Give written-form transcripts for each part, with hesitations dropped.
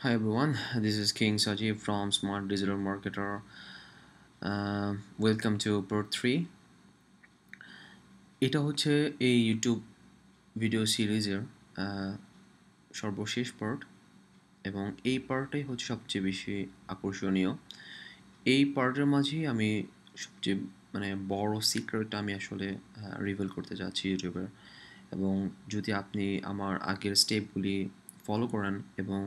Hi everyone, this is King Sajeev from Smart Digital Marketer. Welcome to part 3. এটা হচ্ছে এই YouTube video সিরিজের সর্বশেষ পার্ট এবং এই পার্টটাই হচ্ছে সবচেয়ে বেশি আকর্ষণীয়। এই পার্টের মাঝেই আমি সবচেয়ে বড় সিক্রেটটা আমি আসলে রিভিল করতে যাচ্ছি ইউটিউবের। এবং যদি আপনি আমার আগের স্টেপগুলি ফলো করেন এবং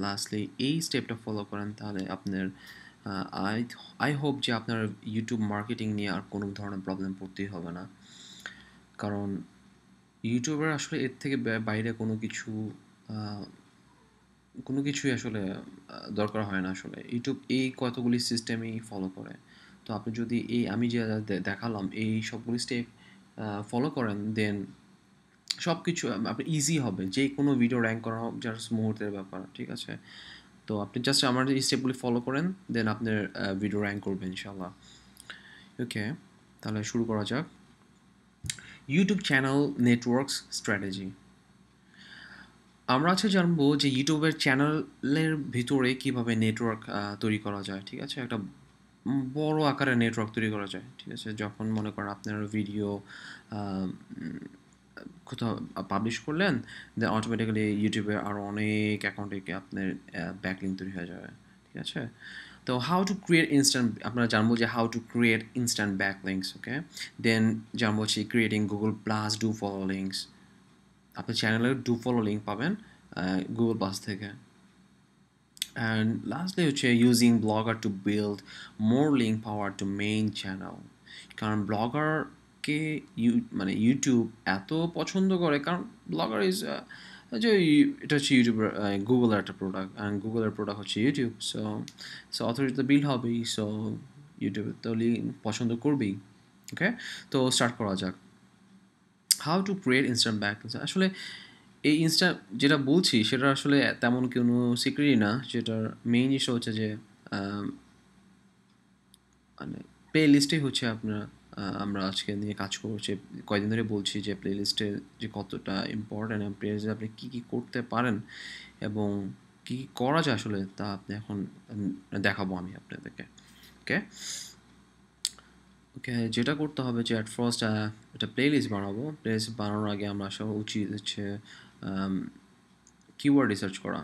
লাস্টলি এই স্টেপটা ফলো করেন তাহলে আপনার আই আই হোপ যে আপনার ইউটিউব মার্কেটিং নিয়ে আর কোনো ধরনের প্রবলেম পড়তেই হবে না। কারণ ইউটিউবের আসলে এর থেকে বাইরে আহ, কোনো কিছুই আসলে দরকার হয় না। আসলে ইউটিউব এই কতগুলি সিস্টেমই ফলো করে। তো আপনি যদি এই আমি যে দেখালাম এই সবগুলি স্টেপ ফলো করেন দেন সব কিছু আপনি ইজি হবে, যে কোনো ভিডিও র্যাঙ্ক করা হোক জাস্ট মুহূর্তের ব্যাপার, ঠিক আছে? তো আপনি জাস্ট আমার এই স্টেপগুলি ফলো করেন দেন আপনার ভিডিও র্যাঙ্ক করবেন ইনশাল্লাহ। ওকে, তাহলে শুরু করা যাক। YouTube channel networks strategy. আমরা আজকে জানবো যে ইউটিউবের চ্যানেলের ভিতরে কিভাবে নেটওয়ার্ক তৈরি করা যায়, ঠিক আছে? একটা বড় আকারের নেটওয়ার্ক তৈরি করা যায়, ঠিক আছে? যখন মনে করেন আপনার ভিডিও কোথাও পাবলিশ করলেন দেন অটোমেটিক্যালি ইউটিউবে আরও অনেক অ্যাকাউন্টে আপনার ব্যাকলিঙ্ক তৈরি হয়ে যাবে, ঠিক আছে? তো হাউ টু ক্রিয়েট ইনস্ট্যান্ট, আমরা জানবো যে how to create instant backlinks. Okay, then জানবো হচ্ছে creating Google Plus do follow links. আপনার চ্যানেলের ডু ফলো লিঙ্ক পাবেন গুগল প্লাস থেকে। অ্যান্ড লাস্টলি হচ্ছে using Blogger to build more link power to main channel. কারণ ব্লগারকে ইউটিউব এত পছন্দ করে, কারণ ব্লগার ইজ যে এটা হচ্ছে ইউটিউবের গুগলের একটা প্রোডাক্ট, অ্যান্ড গুগলের প্রোডাক্ট হচ্ছে ইউটিউব। সো সো অথরিটি তো বিল হবেই, সো ইউটিউব তো লিঙ্ক পছন্দ করবেই। ওকে, তো স্টার্ট করা যাক। How to create instant back. আসলে এই ইনস্টা যেটা বলছি সেটা আসলে তেমন কোনো সিক্রেটই না। যেটার মেইন ইস্যু হচ্ছে যে আম, মানে প্লে লিস্টেই হচ্ছে আপনার আমরা আজকে নিয়ে কাজ করছি। কয়েকদিন ধরে বলছি যে প্লে লিস্টে যে কতটা ইম্পর্ট্যান্ট এবং প্লে লিস্টে আপনি কী কী করতে পারেন এবং কী কী করা যায় আসলে তা আপনি এখন দেখাবো আমি আপনাদেরকে। ওকে, ওকে, যেটা করতে হবে যে অ্যাট ফার্স্ট একটা প্লে লিস্ট বানাবো। প্লে লিস্ট বানানোর আগে আমরা আসা উচিত হচ্ছে কিওয়ার্ড রিসার্চ করা।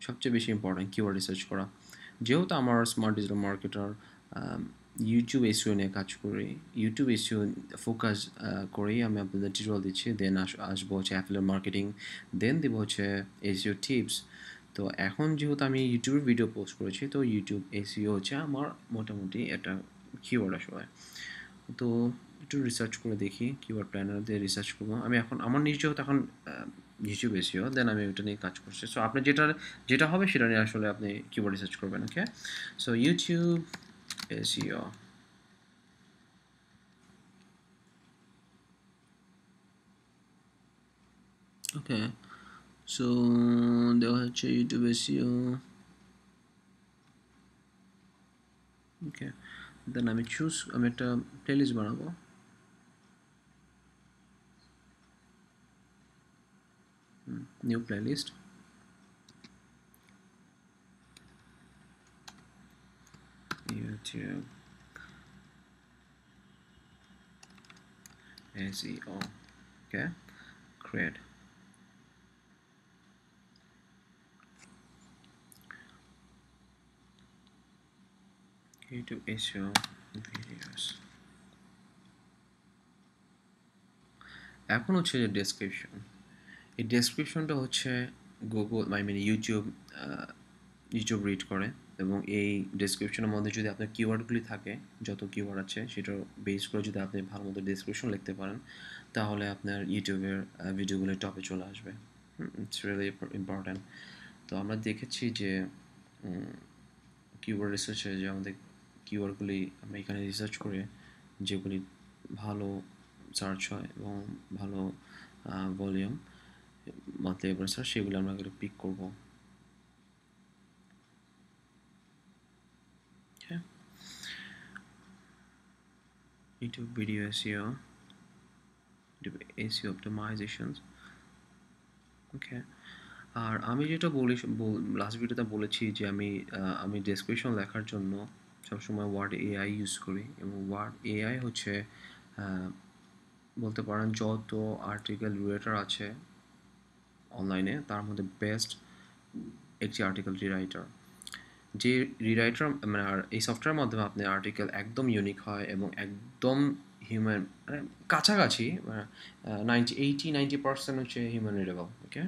সবচেয়ে বেশি ইম্পর্ট্যান্ট কিওয়ার্ড রিসার্চ করা। যেহেতু আমার smart digital marketer YouTube SEO নিয়ে কাজ করি, ইউটিউব এসইও ফোকাস করেই আমি আপনাদের টিউটোরিয়াল দিচ্ছি। দেন আসবো হচ্ছে অ্যাফিলিয়েট মার্কেটিং, দেন দেবো হচ্ছে এসইও টিপস। তো এখন যেহেতু আমি ইউটিউবের ভিডিও পোস্ট করেছি, তো ইউটিউব এসইও হচ্ছে আমার মোটামুটি একটা কিওয়ার্ড আসলে। তো একটু রিসার্চ করে দেখি, কিওয়ার্ড প্ল্যানার দিয়ে রিসার্চ করবো। আমি এখন আমার নিজেও তখন ইউটিউব এসিও, দেন আমি ওইটা নিয়ে কাজ করছি। সো আপনি যেটা যেটা হবে সেটা নিয়ে আসলে আপনি কিওয়ার্ড রিসার্চ করবেন। ওকে, সো ইউটিউব এসিও। ওকে, সো দেওয়া হচ্ছে ইউটিউব এসিও। ওকে, দেন আমি একটা প্লেলিস্ট বানাবো। New playlist, YouTube SEO. Okay, create. YouTube SEO videos. এখন হচ্ছে যে ডেসক্রিপশন। এই ডেসক্রিপশনটা হচ্ছে গুগল ইউটিউব ইউটিউব রিড করে, এবং এই ডেসক্রিপশনের মধ্যে যদি আপনার কিওয়ার্ডগুলি থাকে, যত কিওয়ার্ড আছে সেটার বেস করে যদি আপনি ভালো মতো ডেসক্রিপশন লিখতে পারেন তাহলে আপনার ইউটিউবের ভিডিওগুলো টপে চলে আসবে। It's really important. তো আমরা দেখেছি যে কিওয়ার্ড রিসার্চে যে আমাদের কিওয়ার্ডগুলি আমরা এখানে রিসার্চ করে যেগুলি ভালো সার্চ হয় এবং ভালো ভলিউম মান্থলি এভারেজ সার্চ, সেগুলো আমরা এগুলো পিক করবো। Okay. YouTube video SEO, YouTube SEO optimizations. ওকে, আর আমি যেটা লাস্ট ভিডিওতে বলেছি যে আমি ডেসক্রিপশন লেখার জন্য সবসময় ওয়ার্ড এআই ইউজ করি, এবং ওয়ার্ড এআই হচ্ছে বলতে পারেন যত আর্টিকেল রিলেটার আছে অনলাইনে তার মধ্যে বেস্ট একটি আর্টিকেল রিরাইটার। যে রিরাইটার মানে আর এই সফটওয়্যারের মাধ্যমে আপনি আর্টিকেল একদম ইউনিক হয় এবং একদম হিউম্যান মানে কাছাকাছি, 90% হচ্ছে হিউম্যান রিডেবল। ওকে,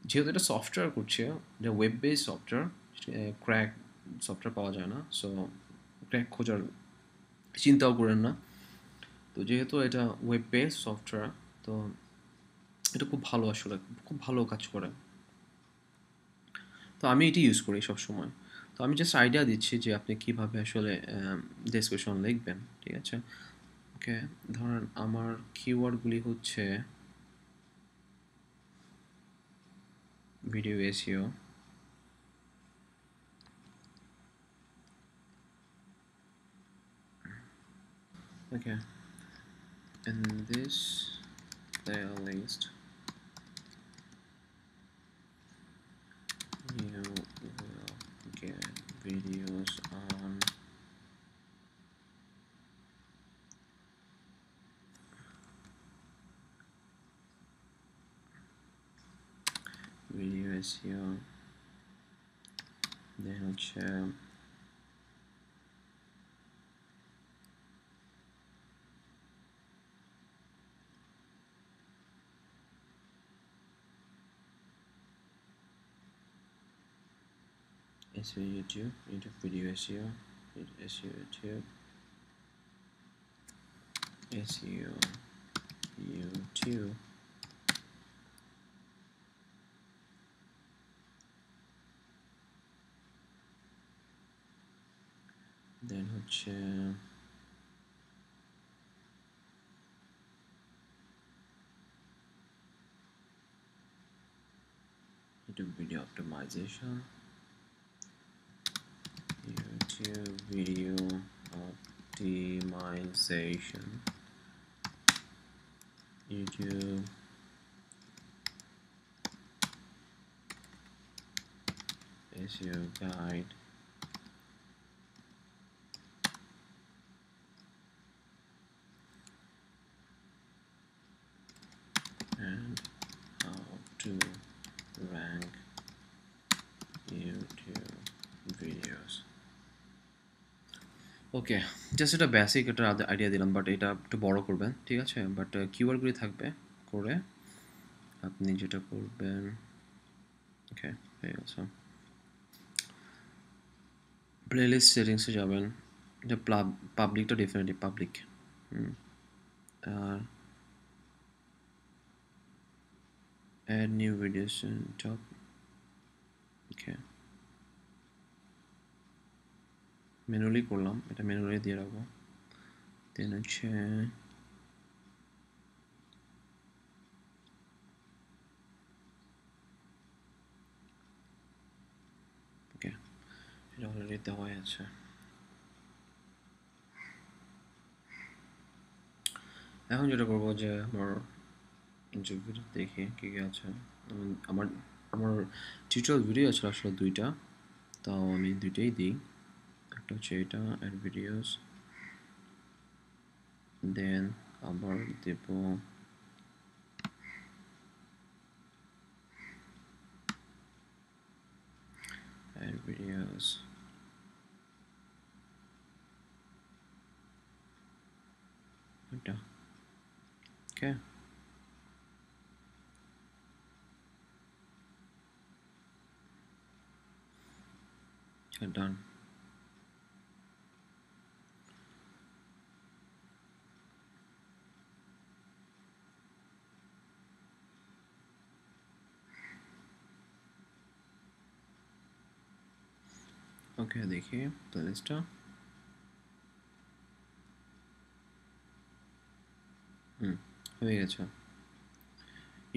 যেহেতু এটা সফটওয়্যার করছে, এটা web base software, crack software পাওয়া যায় না, সো ক্র্যাক খোঁজার চিন্তাও করেন না। তো যেহেতু এটা ওয়েব বেস সফটওয়্যার, তো এটা খুব ভালো, আসলে খুব ভালো কাজ করে। তো আমি এটি ইউজ করি সব সময়। তো আমি জাস্ট আইডিয়া দিচ্ছি যে আপনি কীভাবে আসলে ডেসক্রিপশন লিখবেন, ঠিক আছে? ওকে, ধরেন আমার কিওয়ার্ডগুলি হচ্ছে video SEO, okay, in this playlist you will get videos on video SEO, then হচ্ছে SEO YouTube, video SEO, SEO YouTube, SEO YouTube, then হচ্ছে YouTube video optimization, YouTube video optimization, YouTube SEO guide, and how to rank YouTube videos. Okay, just এটা basic একটা idea দিলাম, but এটা একটু বড় করবেন, ঠিক আছে? বাট কিওয়ার্ডগুলি থাকবে করে আপনি যেটা করবেন, ওকে হয়ে গেছে। প্লেলিস্ট সেটিংসে যাবেন, এটা পাবলিকটা ডেফিনেটলি পাবলিক, আর add new videos top, okay manually করলাম, এটা ম্যানুয়ালি দিয়ে রাখবো। দেন হচ্ছে ওকে, এটা অলরেডি দেওয়াই আছে। এখন যেটা করবো যে আমার যে ভিডিও দেখি কী কী আছে, আমার আমার টিউটোরিয়াল ভিডিও আছে আসলে দুইটা, তাও আমি দুইটাই দিই। একটা হচ্ছে এটা অ্যাড ভিডিওস, দেন আবার দেব অ্যাড ভিডিওস, এটা ওকে। ডান। ওকে, দেখি প্লেলিস্টটা। হয়ে গেছে,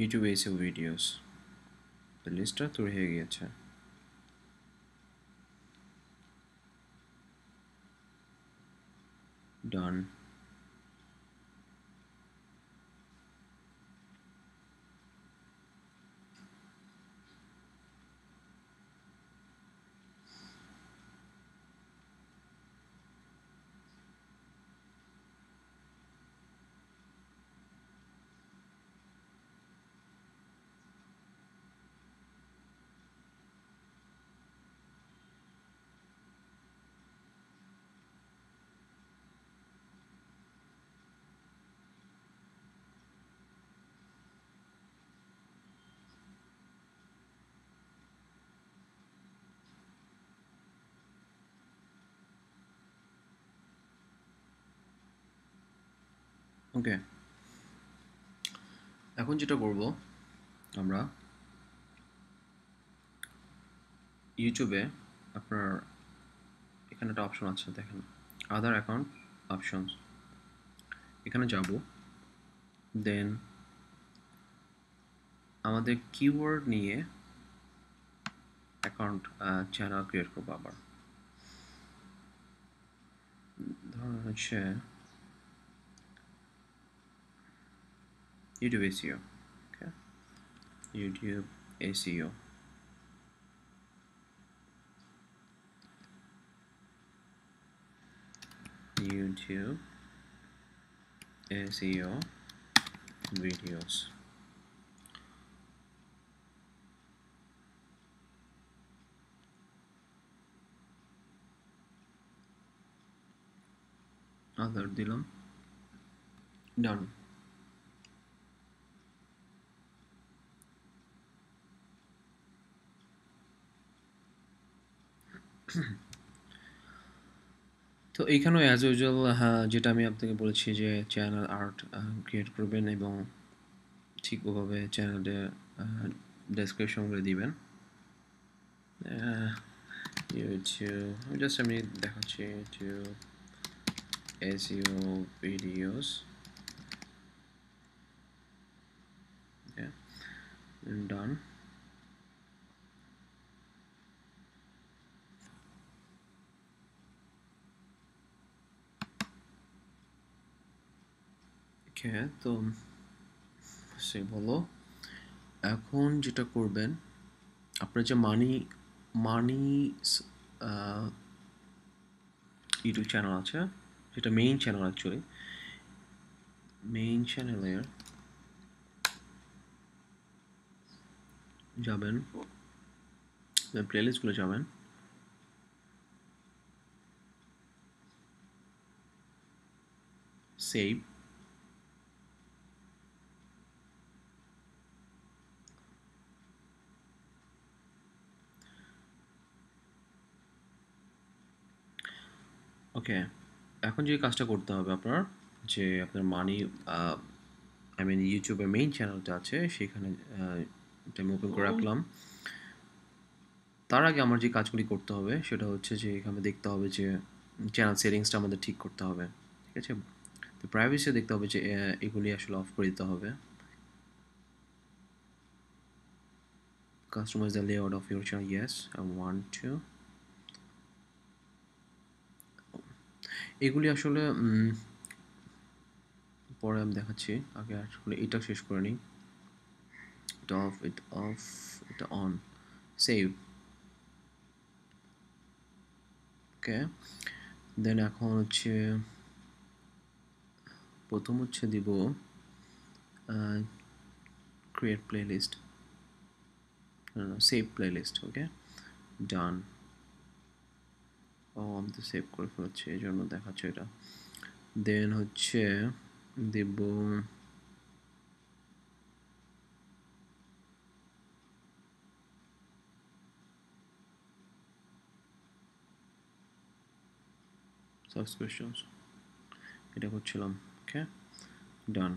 ইউটিউব এসিও ভিডিওস প্লেলিস্টটা তৈরি হয়ে গিয়েছে। ডান। ওকে, এখন যেটা করব আমরা ইউটিউবে আপনার এখানে একটা অপশন আছে, দেখেন আদার অ্যাকাউন্ট অপশনস, এখানে যাব। দেন আমাদের কিওয়ার্ড নিয়ে অ্যাকাউন্ট চ্যানেল ক্রিয়েট করবো আবার। ধরুন হচ্ছে YouTube SEO. Okay, YouTube SEO. YouTube SEO videos. Other দিলাম, done. তো এইখানেও অ্যাজ ইউজুয়াল যেটা আমি আপনাকে বলেছি যে চ্যানেল আর্ট ক্রিয়েট করবেন এবং ঠিক ওভাবে চ্যানেলে ডেসক্রিপশনগুলো দিবেন। ইউটিউব জাস্ট আমি দেখাচ্ছি ইউটিউব এসইও ভিডিওস। ওকে, ডান। ওকে, তো সে বলো এখন যেটা করবেন আপনার যে মানি মানি ইউটিউব চ্যানেল আছে, যেটা মেইন চ্যানেল অ্যাকচুয়ালি, মেইন চ্যানেলের যাবেন, প্লেলিস্টগুলো যাবেন, সেভ, ওকে। এখন যে কাজটা করতে হবে আপনার, যে আপনার মানি আই মিন ইউটিউবের মেইন চ্যানেলটা আছে সেখানে এটা আমি ওপেন করে রাখলাম। তার আগে আমার যে কাজগুলি করতে হবে সেটা হচ্ছে যে এখানে দেখতে হবে যে চ্যানেল সেটিংসটা আমাদের ঠিক করতে হবে, ঠিক আছে। তো প্রাইভেসি দেখতে হবে যে এগুলি আসলে অফ করে দিতে হবে। Customize the layout of your channel. Yes, I want to. এগুলি আসলে পরে আমি দেখাচ্ছি, আগে আসলে এটা শেষ করে নিই। এটা অফ, এটা অফ, এটা অন, সেভ। ওকে, দেন এখন হচ্ছে প্রথম হচ্ছে দিব ক্রিয়েট প্লেলিস্ট, সেভ প্লেলিস্ট। ওকে, ডান। ও আমি তো সেভ করে ফেলছি এই জন্য দেখাচ্ছে এটা। দেন হচ্ছে দেব সাবস্ক্রিপশনস, এটা করছিলাম। ওকে, ডান।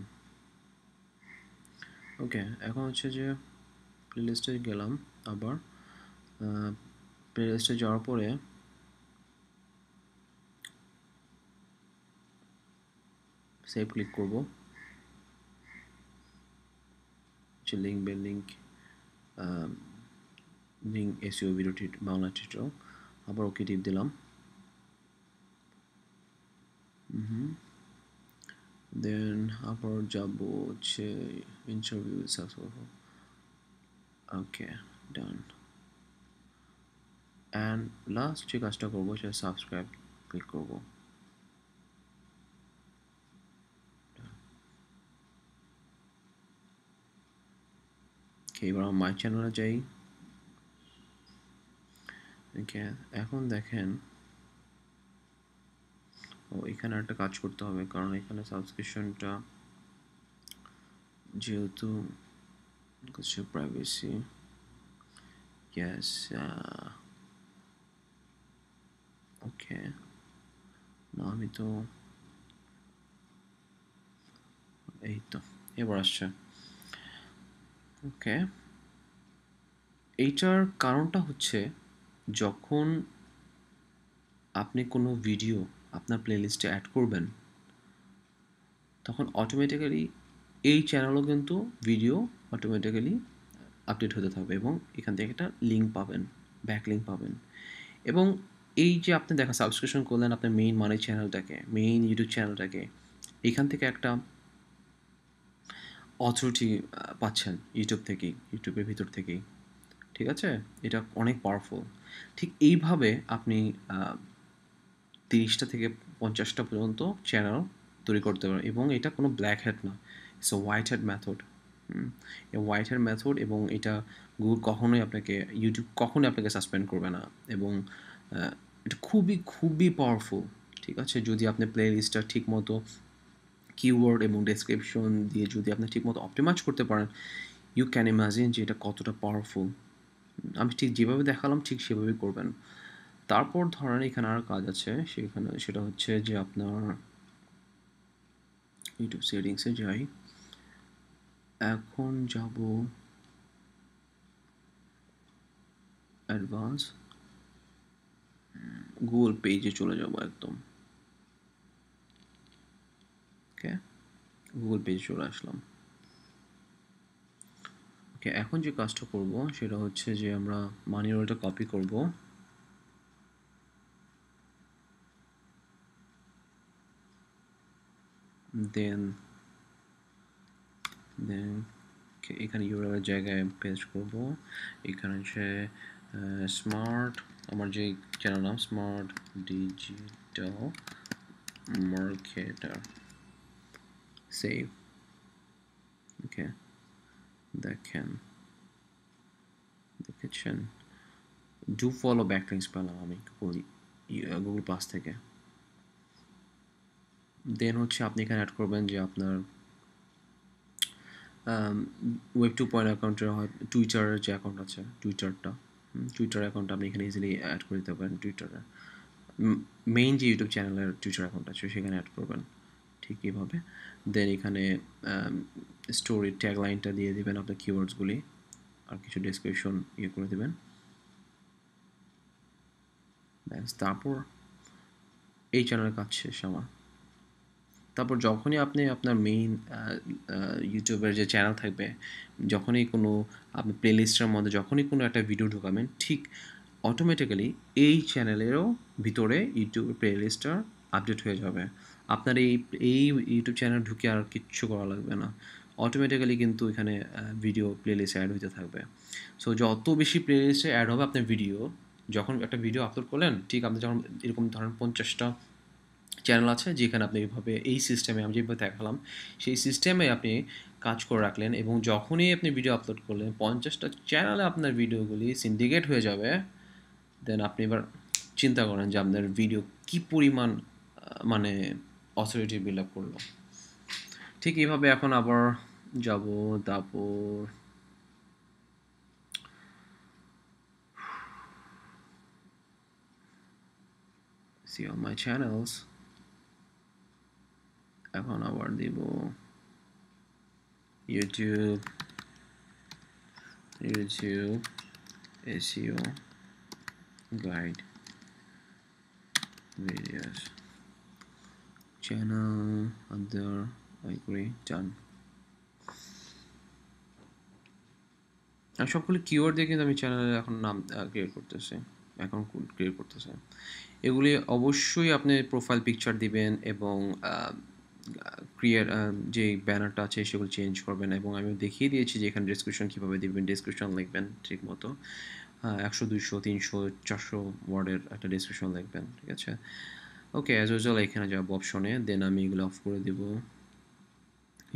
ওকে, এখন হচ্ছে যে প্লেলিস্টে গেলাম আবার, প্লেলিস্টে যাওয়ার পরে সেভ ক্লিক করব, হচ্ছে লিঙ্ক বে link link SEO video Bangla tutorial, আবার ওকে টিপ দিলাম। দেন আবার যাব হচ্ছে interview successful. Okay, done. And last যে কাজটা করবো সেটা সাবস্ক্রাইব ক্লিক করব। এবার আমার মাই চ্যানেলে যাই। ওকে, এখন দেখেন ও এখানে একটা কাজ করতে হবে, কারণ এখানে সাবস্ক্রিপশনটা যেহেতু হচ্ছে প্রাইভেসি, ইয়েস, ওকে। না আমি তো এই তো এবার আসছে। ওকে, এইটার কারণটা হচ্ছে যখন আপনি কোনো ভিডিও আপনার প্লেলিস্টে অ্যাড করবেন তখন অটোমেটিক্যালি এই চ্যানেলও কিন্তু ভিডিও অটোমেটিক্যালি আপডেট হতে থাকবে এবং এখান থেকে একটা লিঙ্ক পাবেন, ব্যাক লিঙ্ক পাবেন। এবং এই যে আপনি দেখা সাবস্ক্রিপশন করলেন আপনার মেইন মানি চ্যানেলটাকে, মেইন ইউটিউব চ্যানেলটাকে, এখান থেকে একটা অথরিটি পাচ্ছেন ইউটিউব থেকেই, ইউটিউবের ভিতর থেকেই। ঠিক আছে, এটা অনেক পাওয়ারফুল। ঠিক এইভাবে আপনি 30টা থেকে 50টা পর্যন্ত চ্যানেল তৈরি করতে পারেন এবং এটা কোনো ব্ল্যাক হ্যাট না, it's a white hat method. White hat method এবং এটা গুগল কখনোই আপনাকে, ইউটিউব কখনোই আপনাকে সাসপেন্ড করবে না এবং এটা খুবই খুবই পাওয়ারফুল। ঠিক আছে, যদি আপনি প্লে লিস্টটা ঠিক মতো কিওয়ার্ড এবং ডেসক্রিপশন দিয়ে যদি আপনি ঠিকমতো অপটিমাইজ করতে পারেন, ইউ ক্যান ইমাজিন যে এটা কতটা পাওয়ারফুল। আমি ঠিক যেভাবে দেখালাম ঠিক সেভাবেই করবেন। তারপর ধরেন এখানে আর কাজ আছে, সেটা হচ্ছে যে আপনার ইউটিউব সেটিংসে যাই, এখন যাব অ্যাডভান্স, গুগল পেজে চলে যাব একদম। ওকে, গুগল পেজে চলে আসলাম। ওকে, এখন যে কাজটা করব সেটা হচ্ছে যে আমরা মানি রোলটা কপি করব, দেন দেন এখানে ইউআরএল জায়গায় পেস্ট করব। এখানে হচ্ছে স্মার্ট, আমার যে চ্যানেল নাম স্মার্ট ডিজিটাল মার্কেটার, সেভ। ওকে, দেখেছেন ডু ফলো ব্যাকলিংস পেলাম আমি গুগল প্লাস থেকে। দেন হচ্ছে আপনি এখানে অ্যাড করবেন যে আপনার ওয়েব 2.0 অ্যাকাউন্টের হয় টুইটারের যে অ্যাকাউন্ট আছে, টুইটার অ্যাকাউন্ট আপনি এখানে ইজিলি অ্যাড করে দিতে পারেন। টুইটারে মেইন যে ইউটিউব চ্যানেলের টুইটার অ্যাকাউন্ট আছে সেখানে অ্যাড করবেন ঠিক এইভাবে। দেন এখানে স্টোরি ট্যাগলাইনটা দিয়ে দেবেন আপনার কিওয়ার্ডসগুলি, আর কিছু ডেসক্রিপশন করে দেবেন। ব্যাস, তারপর এই চ্যানেলের কাজ শেষ আমার। তারপর যখনই আপনি আপনার মেইন ইউটিউবের যে চ্যানেল থাকবে, যখনই কোনো আপনি প্লেলিস্টের মধ্যে যখনই কোনো একটা ভিডিও ঢোকাবেন, ঠিক অটোমেটিক্যালি এই চ্যানেলেরও ভিতরে ইউটিউব প্লেলিস্টটা আপডেট হয়ে যাবে। আপনার এই ইউটিউব চ্যানেল ঢুকে আর কিচ্ছু করা লাগবে না, অটোমেটিক্যালি কিন্তু এখানে ভিডিও প্লেলিস্ট অ্যাড হতে থাকবে। সো যত বেশি প্লেলিস্টে অ্যাড হবে আপনার ভিডিও, যখন একটা ভিডিও আপলোড করলেন, ঠিক আপনি যখন এরকম ধরেন 50টা চ্যানেল আছে যেখানে আপনি এইভাবে এই সিস্টেমে আমি যেভাবে দেখালাম সেই সিস্টেমে আপনি কাজ করে রাখলেন এবং যখনই আপনি ভিডিও আপলোড করলেন 50টা চ্যানেলে আপনার ভিডিওগুলি সিন্ডিকেট হয়ে যাবে। দেন আপনি এবার চিন্তা করেন যে আপনার ভিডিও কি পরিমাণ মানে অথরিটি বিল্ড আপ করলো। ঠিক এইভাবে এখন আবার যাব, তারপর see all my channels, এখন আবার দিব YouTube SEO guide videos, channel other, I agree, done। আর সবগুলো কিওয়ার্ড দিয়ে কিন্তু আমি চ্যানেলে এখন নাম ক্রিয়েট করতেছি, অ্যাকাউন্ট ক্রিয়েট করতেছি। এগুলি অবশ্যই আপনি প্রোফাইল পিকচার দিবেন এবং ক্রিয়েট যে ব্যানারটা আছে সেগুলো চেঞ্জ করবেন এবং আমি দেখিয়ে দিয়েছি যে এখানে ডেসক্রিপশন কীভাবে দিবেন, ডেসক্রিপশন লিখবেন ঠিক মতো 100 200 300 400 ওয়ার্ডের একটা ডেসক্রিপশন লিখবেন। ঠিক আছে, ওকে, অ্যাজ ইউজুয়াল এখানে যাবো অপশনে, দেন আমি এগুলো অফ করে দেব,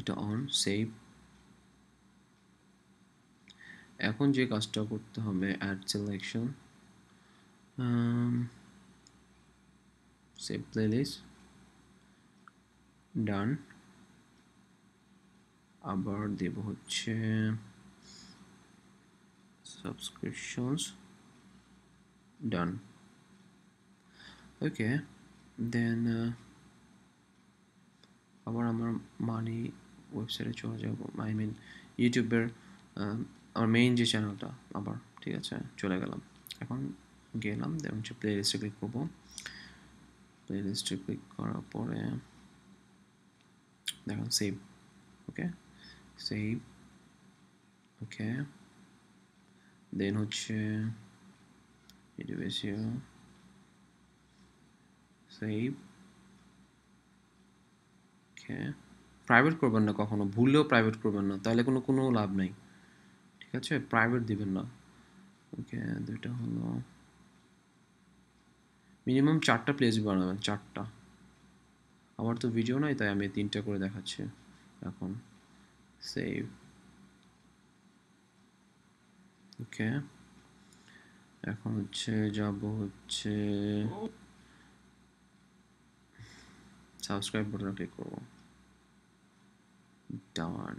এটা অন, সেভ। এখন যে কাজটা করতে হবে অ্যাড সিলেকশন, সেভ প্লেলিস্ট, ডান। আবার দেব হচ্ছে সাবস্ক্রিপশনস, ডান। ওকে, দেন আবার আমার মানি ওয়েবসাইটে চলে যাব, আই মিন ইউটিউবের আমার মেইন যে চ্যানেলটা আবার, ঠিক আছে, চলে গেলাম। এখন গেলাম, দেন হচ্ছে প্লে লিস্টে ক্লিক করবো। প্লে লিস্টে ক্লিক করার পরে দেখুন সেভ, ওকে, সেভ, ওকে, দেন হচ্ছে ইউটিউব এসিও, সেভ, ওকে। প্রাইভেট করবেন না কখনো, ভুললেও প্রাইভেট করবেন না, তাহলে কোনো লাভ নাই, ঠিক আছে, প্রাইভেট দিবেন না। ওকে, দুইটা হলো, মিনিমাম 4টা প্লেস বানাবেন, 4টা। আমার তো ভিডিও নাই, তাই আমি 3টা করে দেখাচ্ছি এখন। সেভ, ওকে। এখন হচ্ছে যাব হচ্ছে সাবস্ক্রাইব বাটনে ক্লিক করব, ডান।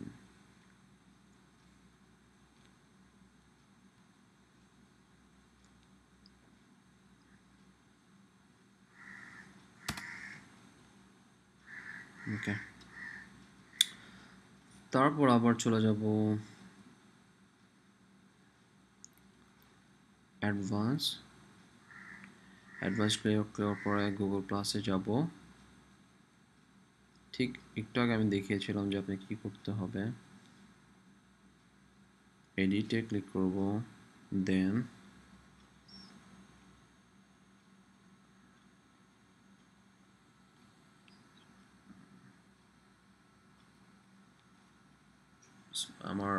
ওকে, তারপর আবার চলে যাব অ্যাডভান্স ক্লিক করার পরে গুগল প্লাসে যাব। ঠিক একটু আগে আমি দেখিয়েছিলাম যে আপনি কি করতে হবে। এডিটে ক্লিক করব, দেন আমার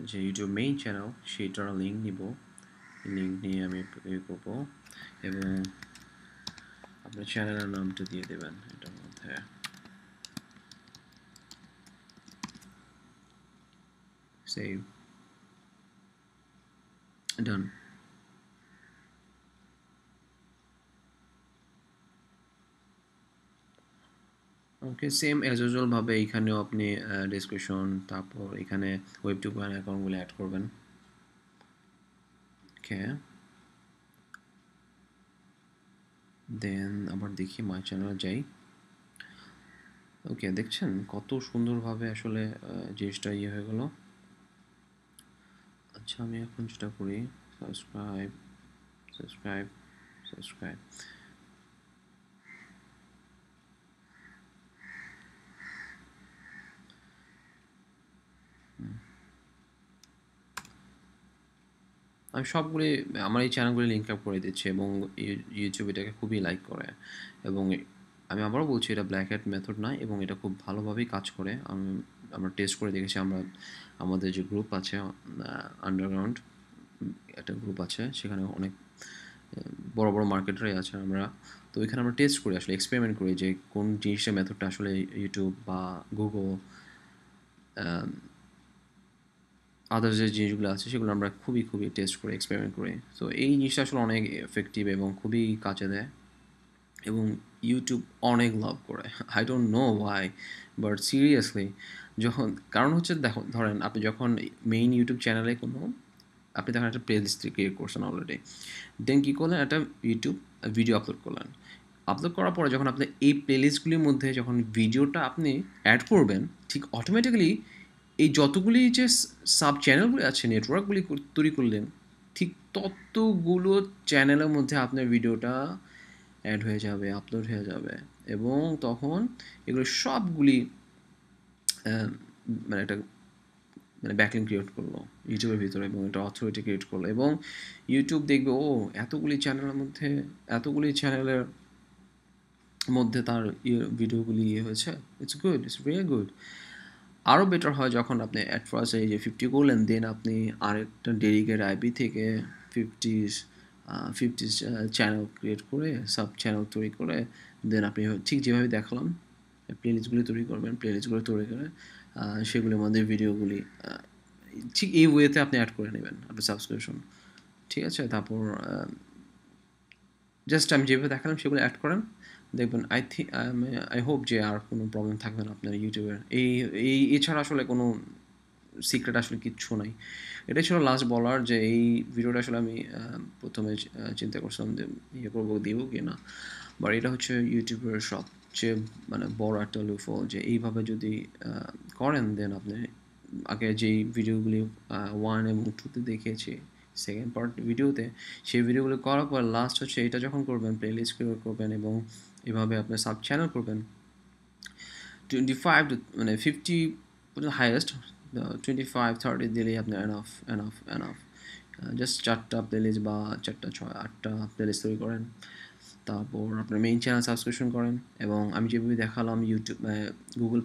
যে ইউটিউব মেইন চ্যানেল সেটার লিঙ্ক নিব, লিঙ্ক নিয়ে আমি ইয়ে করব এবং আপনার চ্যানেলের নামটা দিয়ে দেবেন এটার মধ্যে। সেভ, ডান। ওকে, সেম অ্যাজ ইউজুয়াল ভাবে এখানেও আপনি ডেসক্রিপশন, তারপর এখানে ওয়েব টু পয়েন্ট অ্যাকাউন্টগুলো অ্যাড করবেন। ওকে, দেন আবার দেখি মাই চ্যানেল যাই। ওকে, দেখছেন কত সুন্দরভাবে আসলে জিনিসটা ইয়ে হয়ে গেল। আচ্ছা, আমি এখন যেটা করি, সাবস্ক্রাইব, সাবস্ক্রাইব, সাবস্ক্রাইব। আমি সবগুলি আমার এই চ্যানেলগুলি লিঙ্ক আপ করে দিচ্ছি এবং ইউটিউব এটাকে খুবই লাইক করে এবং আমি আবারও বলছি এটা ব্ল্যাক হ্যাট মেথড না এবং এটা খুব ভালোভাবেই কাজ করে। আমরা টেস্ট করে দেখেছি, আমাদের যে গ্রুপ আছে আন্ডারগ্রাউন্ড একটা গ্রুপ আছে, সেখানে অনেক বড় বড় মার্কেটারই আছে, তো এখানে আমরা টেস্ট করি, আসলে এক্সপেরিমেন্ট করি যে কোন জিনিসটা মেথডটা আসলে ইউটিউব বা গুগল আদার্স যে জিনিসগুলো আছে সেগুলো আমরা খুবই টেস্ট করি, এক্সপেরিমেন্ট করি। তো এই জিনিসটা আসলে অনেক এফেক্টিভ এবং খুবই কাজে দেয় এবং ইউটিউব অনেক লাভ করে। I don't know Y, but seriously কারণ হচ্ছে দেখুন, ধরেন আপনি যখন মেইন ইউটিউব চ্যানেলে আপনি তখন একটা প্লে লিস্ট ক্রিয়েট করছেন অলরেডি, দেন কী করলেন, একটা ইউটিউব ভিডিও আপলোড করলেন। আপলোড করার পরে যখন আপনি এই প্লে লিস্টগুলির মধ্যে যখন ভিডিওটা আপনি অ্যাড করবেন, ঠিক অটোমেটিক্যালি এই যতগুলি যে সাব চ্যানেলগুলি আছে, নেটওয়ার্কগুলি তৈরি করলেন, ঠিক ততগুলো চ্যানেলের মধ্যে আপনার ভিডিওটা অ্যাড হয়ে যাবে, আপলোড হয়ে যাবে এবং তখন এগুলো সবগুলি মানে একটা ব্যাকলিঙ্ক ক্রিয়েট করলো ইউটিউবের ভিতরে এবং এটা অথরিটি ক্রিয়েট করলো এবং ইউটিউব দেখবে ও এতগুলি চ্যানেলের মধ্যে তার ভিডিওগুলি হয়েছে, it's good, it's very good. আরও বেটার হয় যখন আপনি অ্যাট ফার্স্ট এই যে 50 করলেন, দেন আপনি আরেকটা ডেডিকেট আইপি থেকে 50 চ্যানেল ক্রিয়েট করে, সাব চ্যানেল তৈরি করে, দেন আপনি ঠিক যেভাবে দেখালাম প্লে লিস্টগুলি তৈরি করবেন, প্লে লিস্টগুলো তৈরি করে সেগুলির মধ্যে ভিডিওগুলি ঠিক এই ওয়েতে আপনি অ্যাড করে নেবেন আপনার সাবস্ক্রিপশন, ঠিক আছে। তারপর জাস্ট আমি যেভাবে দেখালাম সেগুলো অ্যাড করেন, দেখবেন আই হোপ যে আর কোনো প্রবলেম থাকবে না আপনার ইউটিউবের। এছাড়া আসলে কোনো সিক্রেট আসলে কিচ্ছু নাই। এটাই ছিল লাস্ট বলার, যে এই ভিডিওটা আসলে আমি প্রথমে চিন্তা করছিলাম যে ইয়ে করবো, দিব কি না, বাট এটা হচ্ছে ইউটিউবের সব সবচেয়ে মানে বড় একটা লুফল যে এইভাবে যদি করেন দেন আপনি আগে যেই ভিডিওগুলি 1 এবং 2 দেখিয়েছি সেকেন্ড পার্ট ভিডিওতে, সেই ভিডিওগুলো করার পর লাস্ট হচ্ছে এটা যখন করবেন প্লেলিস্ট ক্রিয়েট করবেন এবং এভাবে আপনি সাব চ্যানেল করবেন 25 to মানে 50 হাইয়েস্ট, 25-30 দিলেই আপনার এনাফ জাস্ট 4টা প্লেলিস্ট বা 4টা 6-8টা প্লেলিস্ট তৈরি করেন, তারপর আপনার মেইন চ্যানেল সাবস্ক্রিপশন করেন এবং আমি যেভাবে দেখালাম ইউটিউব গুগল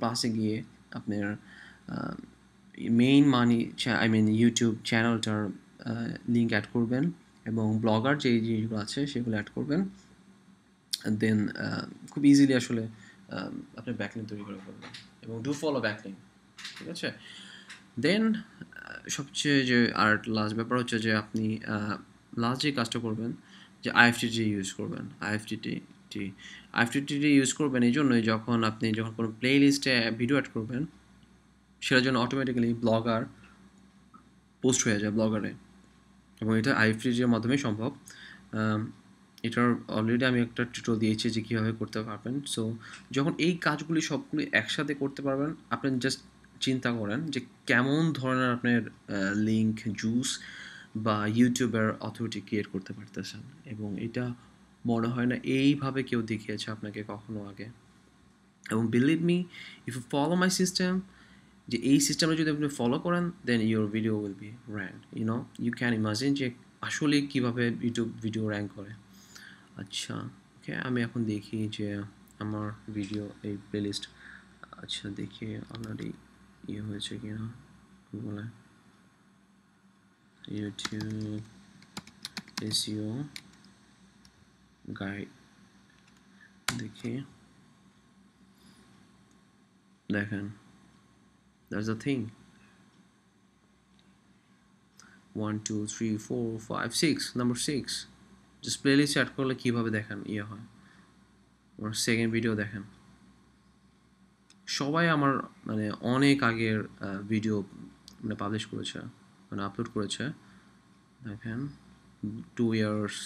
প্লাসে গিয়ে আপনার মেইন ইউটিউব চ্যানেলটার লিঙ্ক অ্যাড করবেন এবং ব্লগার যে জিনিসগুলো আছে সেগুলো অ্যাড করবেন, দেন খুব ইজিলি আসলে আপনি ব্যাকলিঙ্ক তৈরি করে ফেলবেন এবং ডু ফলো ব্যাকলিঙ্ক, ঠিক আছে। দেন সবচেয়ে যে আর লাস্ট ব্যাপার হচ্ছে যে আপনি লাস্ট যে কাজটা করবেন যে আইএফটিটি ইউজ করবেন। আইএফটিটি ইউজ করবেন এই জন্যই যখন কোনো প্লে লিস্টে ভিডিও অ্যাড করবেন সেটার জন্য অটোমেটিক্যালি ব্লগার পোস্ট হয়ে যায় ব্লগারে, এবং এটা আইএফটিটির মাধ্যমে সম্ভব। এটার অলরেডি আমি একটা টিউটোরিয়াল দিয়েছি যে কীভাবে করতে পারবেন। সো যখন এই কাজগুলি সবগুলি একসাথে করতে পারবেন, আপনি জাস্ট চিন্তা করেন যে কেমন ধরনের আপনার লিঙ্ক জুস বা ইউটিউবের অথরিটি ক্রিয়েট করতে পারতেছেন, এবং এটা মনে হয় না এইভাবে কেউ দেখিয়েছে আপনাকে কখনো আগে। এবং believe me, if you follow my system, যে এই সিস্টেমটা যদি আপনি ফলো করেন then your video will be rank, you can imagine যে আসলে কীভাবে ইউটিউব ভিডিও র্যাঙ্ক করে। আচ্ছা ওকে, আমি এখন দেখি যে আমার ভিডিও এই প্লেলিস্ট, আচ্ছা দেখি অলরেডি ইয়ে হয়েছে কিনা বলে ইউটিউব এসইও গাইড, দেখি দেখেন that's the thing 1 2 3 4 5 6 number 6 just playlist add করলে কীভাবে দেখেন ইয়ে হয়। আমার সেকেন্ড ভিডিও দেখেন, সবাই আমার মানে অনেক আগের ভিডিও মানে পাবলিশ করেছে, মানে আপলোড করেছে। দেখেন 2 years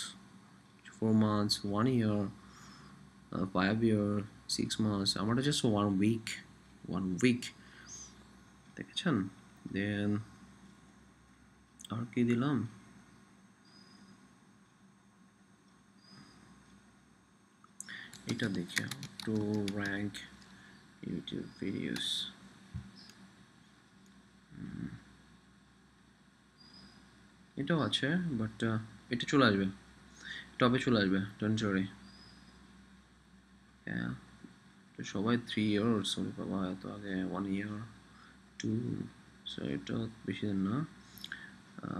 4 months 1 year 5 year 6 months, আমারটা জাস্ট 1 week দেখেছেন। দেন আর কি দিলাম, এটা দেখে টু র্যাঙ্ক ইউটিউব ভিডিওস, এটাও আছে বাট এটা চলে আসবে, টপে চলে আসবে, ডোন্ট ওয়ারি। হ্যাঁ তো সবাই 3 years বাবা, এত আগে 1 year 2, সো এটা বেশি দিন না,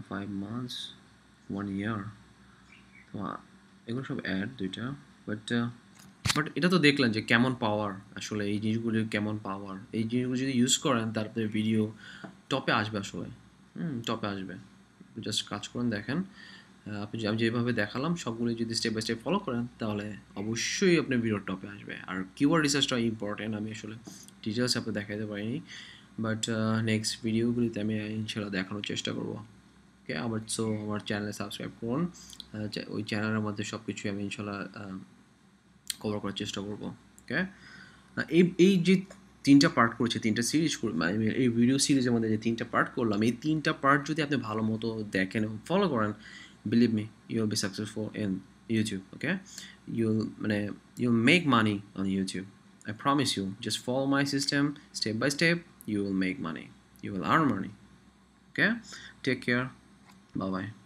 5 months 1 year, তো এগুলো সব অ্যাড দুইটা। বাট এটা তো দেখলেন যে কেমন পাওয়ার, আসলে এই জিনিসগুলির কেমন পাওয়ার, এই জিনিসগুলো যদি ইউজ করেন তারপরে ভিডিও টপে আসবে, আসলে টপে আসবে। জাস্ট কাজ করেন দেখেন, আমি যেভাবে দেখালাম সবগুলো যদি স্টেপ বাই স্টেপ ফলো করেন তাহলে অবশ্যই আপনার ভিডিও টপে আসবে। আর কিওয়ার্ড রিসার্চটা ইম্পর্টেন্ট, আমি আসলে ডিটেলস আপনাকে দেখাতে পারিনি, বাট নেক্সট ভিডিওগুলিতে আমি ইনশাল্লাহ দেখানোর চেষ্টা করবো। ওকে, আমার চ্যানেলে সাবস্ক্রাইব করুন, ওই চ্যানেলের মধ্যে সব কিছুই আমি ইনশাল্লাহ কভার করার চেষ্টা করবো। ওকে, এই যে 3টা পার্ট করেছে, 3টা সিরিজ মানে এই ভিডিও সিরিজের মধ্যে যে 3টা পার্ট করলাম, এই 3টা পার্ট যদি আপনি ভালো মতো দেখেন এবং ফলো করেন, believe me you will be successful in YouTube. Okay, you'll make money on YouTube. I promise you. Just follow my system step by step. You will make money. You will earn money. Okay? Take care. Bye bye.